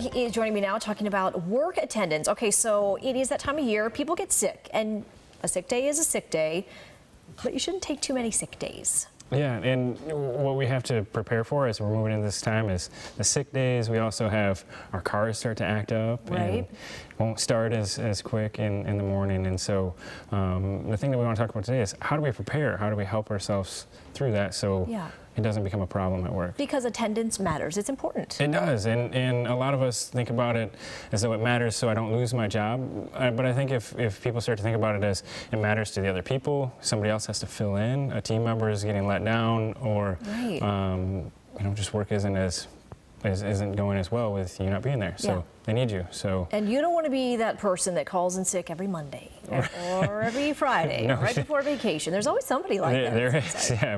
Fettig is joining me now talking about work attendance. Okay, so it is that time of year, people get sick, and a sick day is a sick day, but you shouldn't take too many sick days. Yeah, and what we have to prepare for as we're moving into this time is the sick days. We also have our cars start to act up and won't start as quick in the morning. And so the thing that we want to talk about today is how do we prepare? How do we help ourselves through that so it doesn't become a problem at work? Because attendance matters. It's important. It does, and a lot of us think about it as though it matters so I don't lose my job. But I think if people start to think about it as it matters to the other people, somebody else has to fill in, a team member is getting let down, or just work isn't going as well with you not being there. So they need you. So and you don't want to be that person that calls in sick every Monday or every Friday, right before vacation. There's always somebody like that. There is, yeah.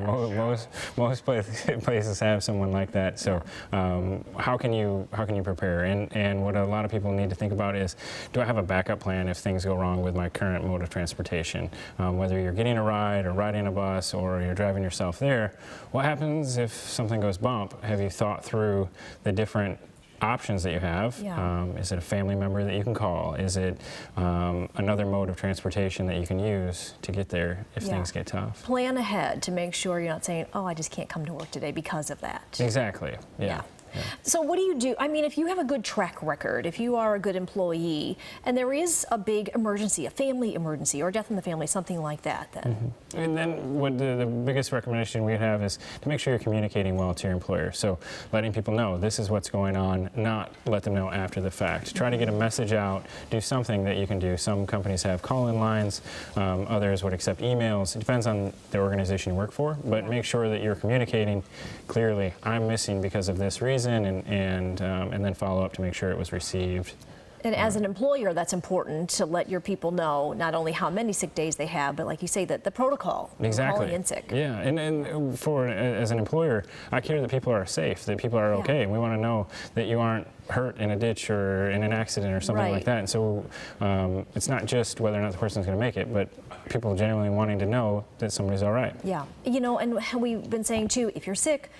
Most places have someone like that. So how can you prepare? And what a lot of people need to think about is, do I have a backup plan if things go wrong with my current mode of transportation? Whether you're getting a ride or riding a bus or you're driving yourself there, what happens if something goes bump? Have you thought through the different options that you have? Is it a family member that you can call? Is it another mode of transportation that you can use to get there if things get tough? Plan ahead to make sure you're not saying, oh, I just can't come to work today because of that. Exactly. Yeah. So what do you do? I mean, if you have a good track record, if you are a good employee, and there is a big emergency, a family emergency, or death in the family, something like that, then. And then what the biggest recommendation we have is to make sure you're communicating well to your employer. So letting people know this is what's going on, not let them know after the fact. Try to get a message out, do something that you can do. Some companies have call-in lines, others would accept emails. It depends on the organization you work for, but make sure that you're communicating clearly. I'm missing because of this reason, and then follow up to make sure it was received. And as an employer, that's important to let your people know not only how many sick days they have, but like you say, that the protocol. Exactly. Calling in sick. Yeah, and as an employer, I care that people are safe, that people are okay, and we want to know that you aren't hurt in a ditch or in an accident or something like that. And so it's not just whether or not the person's going to make it, but people genuinely wanting to know that somebody's all right. Yeah, you know, and we've been saying too, if you're sick,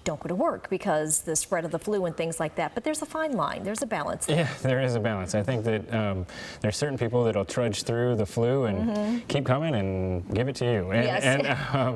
don't go to work because the spread of the flu and things like that. But there's a fine line. There's a balance there. Yeah, there is a balance. I think that there's certain people that'll trudge through the flu and keep coming and give it to you. And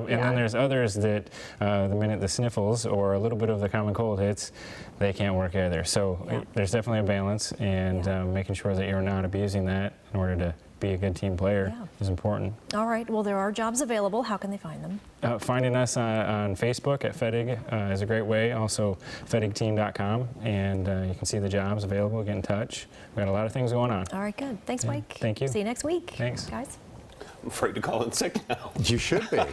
then there's others that the minute the sniffles or a little bit of the common cold hits, they can't work either. So there's definitely a balance, and making sure that you're not abusing that in order to be a good team player is important. All right. Well, there are jobs available. How can they find them? Finding us on Facebook at Fettig is a great way. Also, FettigTeam.com, and you can see the jobs available. Get in touch. We got a lot of things going on. All right. Good. Thanks, Mike. Thank you. See you next week. Thanks, guys. I'm afraid to call in sick now. You should be.